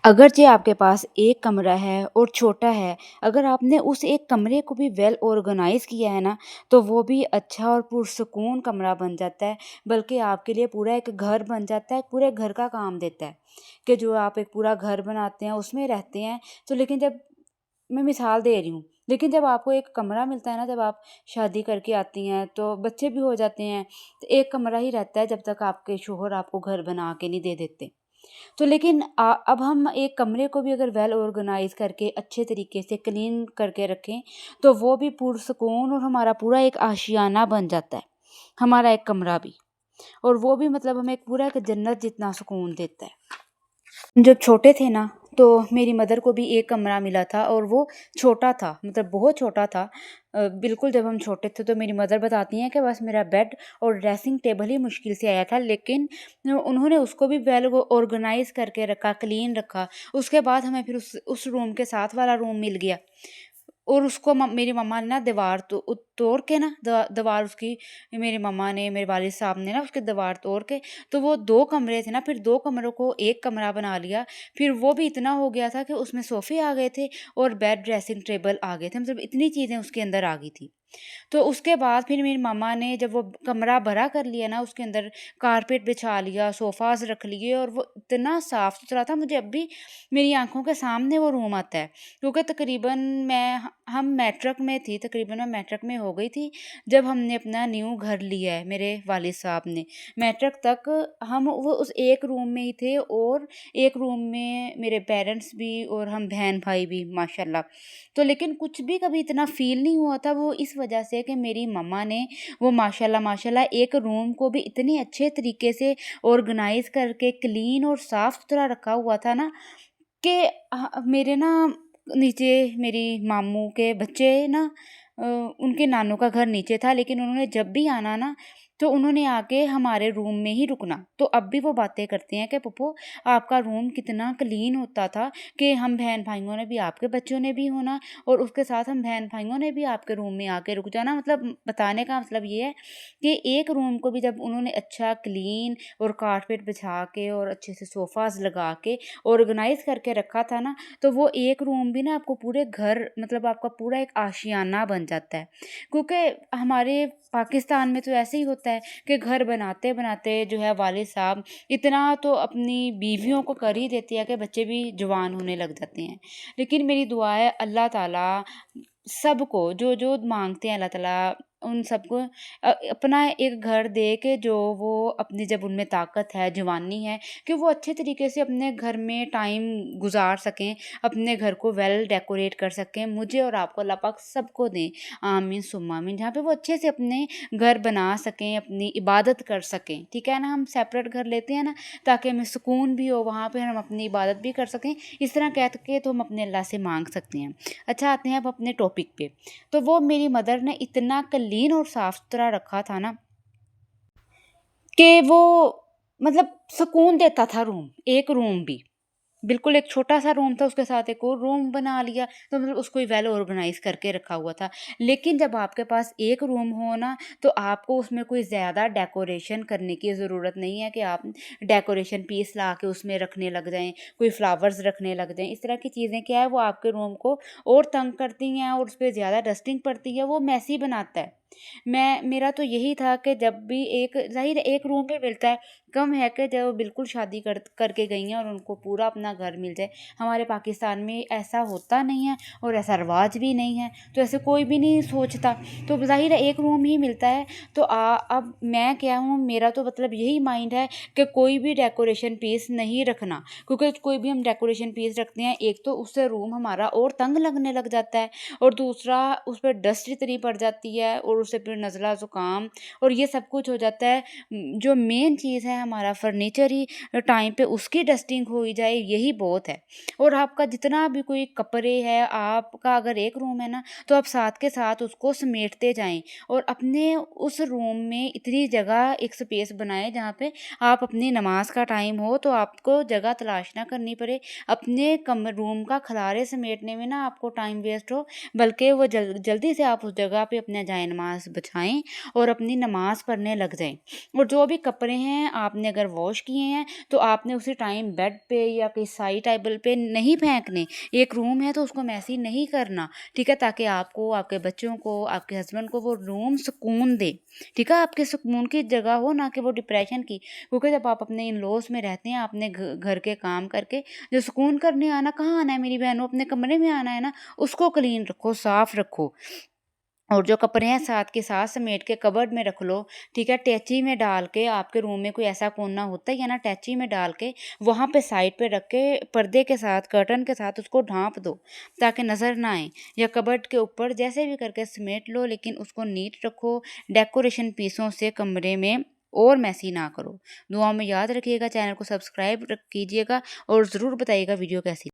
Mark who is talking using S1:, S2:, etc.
S1: अगरचे आपके पास एक कमरा है और छोटा है, अगर आपने उस एक कमरे को भी वेल ऑर्गेनाइज़ किया है ना, तो वो भी अच्छा और पुरसुकून कमरा बन जाता है, बल्कि आपके लिए पूरा एक घर बन जाता है, पूरे घर का काम देता है। कि जो आप एक पूरा घर बनाते हैं, उसमें रहते हैं, तो लेकिन जब मैं मिसाल दे रही हूँ, लेकिन जब आपको एक कमरा मिलता है ना, जब आप शादी करके आती हैं, तो बच्चे भी हो जाते हैं, तो एक कमरा ही रहता है जब तक आपके शौहर आपको घर बना के नहीं दे देते। तो लेकिन अब हम एक कमरे को भी अगर वेल ऑर्गेनाइज़ करके अच्छे तरीके से क्लीन करके रखें, तो वो भी पुरसुकून और हमारा पूरा एक आशियाना बन जाता है, हमारा एक कमरा भी। और वो भी मतलब हमें एक पूरा एक जन्नत जितना सुकून देता है। जब छोटे थे ना, तो मेरी मदर को भी एक कमरा मिला था और वो छोटा था, मतलब बहुत छोटा था। बिल्कुल जब हम छोटे थे तो मेरी मदर बताती हैं कि बस मेरा बेड और ड्रेसिंग टेबल ही मुश्किल से आया था, लेकिन उन्होंने उसको भी वेल ऑर्गेनाइज़ करके रखा, क्लीन रखा। उसके बाद हमें फिर उस रूम के साथ वाला रूम मिल गया और उसको मेरी मम्मा ने ना दीवार तोड़ के ना दीवार उसकी, मेरी मम्मा ने, मेरे वालिद साहब ने ना उसकी दीवार तोड़ के, तो वो 2 कमरे थे ना, फिर 2 कमरों को 1 कमरा बना लिया। फिर वो भी इतना हो गया था कि उसमें सोफ़े आ गए थे और बेड, ड्रेसिंग टेबल आ गए थे, मतलब इतनी चीज़ें उसके अंदर आ गई थी। तो उसके बाद फिर मेरी मम्मा ने जब वो कमरा भरा कर लिया ना, उसके अंदर कारपेट बिछा लिया, सोफ़ाज़ रख लिए और वो इतना साफ़-सुथरा था, मुझे अब भी मेरी आँखों के सामने वो रूम आता है। क्योंकि तकरीबन मैं ह हम मैट्रिक में थी, तकरीबन मैं मैट्रिक में हो गई थी, जब हमने अपना न्यू घर लिया है, मेरे वालिद साहब ने। मैट्रिक तक हम वो उस एक रूम में ही थे और एक रूम में मेरे पेरेंट्स भी और हम बहन-भाई भी माशाल्लाह। तो लेकिन कुछ भी कभी इतना फ़ील नहीं हुआ था, वो इस वजह से कि मेरी मम्मा ने वो माशाल्लाह माशाल्लाह एक रूम को भी इतने अच्छे तरीके से ऑर्गेनाइज़ करके क्लीन और साफ़-सुथरा रखा हुआ था ना, कि मेरे ना नीचे मेरी मामू के बच्चे ना, उनके नानू का घर नीचे था, लेकिन उन्होंने जब भी आना ना, तो उन्होंने आके हमारे रूम में ही रुकना। तो अब भी वो बातें करते हैं कि पप्पू, आपका रूम कितना क्लीन होता था, कि हम बहन-भाइयों ने भी, आपके बच्चों ने भी होना और उसके साथ हम बहन-भाइयों ने भी आपके रूम में आके रुक जाना। मतलब बताने का मतलब ये है कि एक रूम को भी जब उन्होंने अच्छा क्लीन और कारपेट बिछा के और अच्छे से सोफ़ाज़ लगा के ऑर्गेनाइज़ करके रखा था ना, तो वो एक रूम भी ना आपको पूरे घर, मतलब आपका पूरा एक आशियाना बन जाता है। क्योंकि हमारे पाकिस्तान में तो ऐसे ही होता है कि घर बनाते-बनाते जो है वालिद साहब इतना तो अपनी बीवियों को कर ही देते हैं कि बच्चे भी जवान होने लग जाते हैं। लेकिन मेरी दुआ है अल्लाह ताला सबको जो-जो माँगते हैं अल्लाह ताला उन सबको अपना एक घर दे के, जो वो अपनी जब उनमें ताकत है, जवानी है, कि वो अच्छे तरीके से अपने घर में टाइम गुज़ार सकें, अपने घर को वेल डेकोरेट कर सकें। मुझे और आपको अल्लाह पाक सबको दें, आमीन सुम्मा आमीन। जहाँ पे वो अच्छे से अपने घर बना सकें, अपनी इबादत कर सकें, ठीक है ना? हम सेपरेट घर लेते हैं ना, ताकि हमें सुकून भी हो, वहाँ पे हम अपनी इबादत भी कर सकें। इस तरह कह के तो हम अपने अल्लाह से माँग सकते हैं। अच्छा, आते हैं अब अपने टॉपिक पे। तो वो मेरी मदर ने इतना क्लीन और साफ-सुथरा रखा था ना, कि वो मतलब सुकून देता था रूम, एक रूम भी। बिल्कुल एक छोटा-सा रूम था, उसके साथ एक और रूम बना लिया, तो मतलब उसको ही वेल ऑर्गनाइज़ करके रखा हुआ था। लेकिन जब आपके पास एक रूम हो ना, तो आपको उसमें कोई ज़्यादा डेकोरेशन करने की ज़रूरत नहीं है कि आप डेकोरेशन पीस ला के उसमें रखने लग जाएँ, कोई फ्लावर्स रखने लग जाएँ। इस तरह की चीज़ें क्या है, वो आपके रूम को और तंग करती हैं और उसपे ज़्यादा डस्टिंग पड़ती है, वो मेसी बनाता है। मेरा तो यही था कि जब भी एक ज़ाहिर है एक रूम भी मिलता है, कम है कि जो बिल्कुल शादी करके गई हैं और उनको पूरा अपना घर मिल जाए। हमारे पाकिस्तान में ऐसा होता नहीं है और ऐसा रिवाज भी नहीं है, तो ऐसे कोई भी नहीं सोचता। तो ज़ाहिर है एक रूम ही मिलता है, तो अब मैं क्या हूँ, मेरा तो मतलब यही माइंड है कि कोई भी डेकोरेशन पीस नहीं रखना, क्योंकि कोई भी हम डेकोरेशन पीस रखते हैं, एक तो उससे रूम हमारा और तंग लगने लग जाता है और दूसरा उस पे डस्ट इतनी पड़ जाती है और उससे फिर नज़ला ज़ुकाम और ये सब कुछ हो जाता है। जो मेन चीज़ है, हमारा फर्नीचर ही टाइम पे उसकी डस्टिंग हो ही जाए, यही बहुत है। और आपका जितना भी कोई कपड़े है, आपका अगर एक रूम है ना, तो आप साथ के साथ उसको समेटते जाएँ और अपने उस रूम में इतनी जगह एक स्पेस बनाएँ जहाँ पे आप अपनी नमाज़ का टाइम हो तो आपको जगह तलाश ना करनी पड़े। अपने रूम का खलारे समेटने में ना आपको टाइम वेस्ट हो, बल्कि वो जल्दी से आप उस जगह पे अपना जाए नमाज़ नमाज़ बचाएँ और अपनी नमाज़ पढ़ने लग जाएँ। और जो भी कपड़े हैं आपने अगर वॉश किए हैं तो आपने उसी टाइम बेड पे या कहीं साइड टेबल पे नहीं फेंकने। एक रूम है तो उसको मैसी नहीं करना, ठीक है? ताकि आपको, आपके बच्चों को, आपके हस्बैंड को वो रूम सुकून दे, ठीक है? आपके सुकून की जगह हो, ना कि वो डिप्रेशन की। क्योंकि जब आप अपने इन-लॉज़ में रहते हैं, आपने घर के काम करके जो सुकून करने आना, कहाँ आना है मेरी बहनों? अपने कमरे में आना है ना, उसको क्लीन रखो, साफ रखो। और जो कपड़े हैं साथ के साथ समेट के कबर्ड में रख लो, ठीक है? टैची में डाल के, आपके रूम में कोई ऐसा कोना होता ही है ना, टैची में डाल के वहाँ पे साइड पे रख के पर्दे के साथ, कर्टन के साथ उसको ढाँप दो ताकि नज़र ना आए, या कबर्ड के ऊपर जैसे भी करके समेट लो, लेकिन उसको नीट रखो। डेकोरेशन पीसों से कमरे में और मैसी ना करो। दुआ में याद रखिएगा, चैनल को सब्सक्राइब कीजिएगा और ज़रूर बताइएगा वीडियो कैसी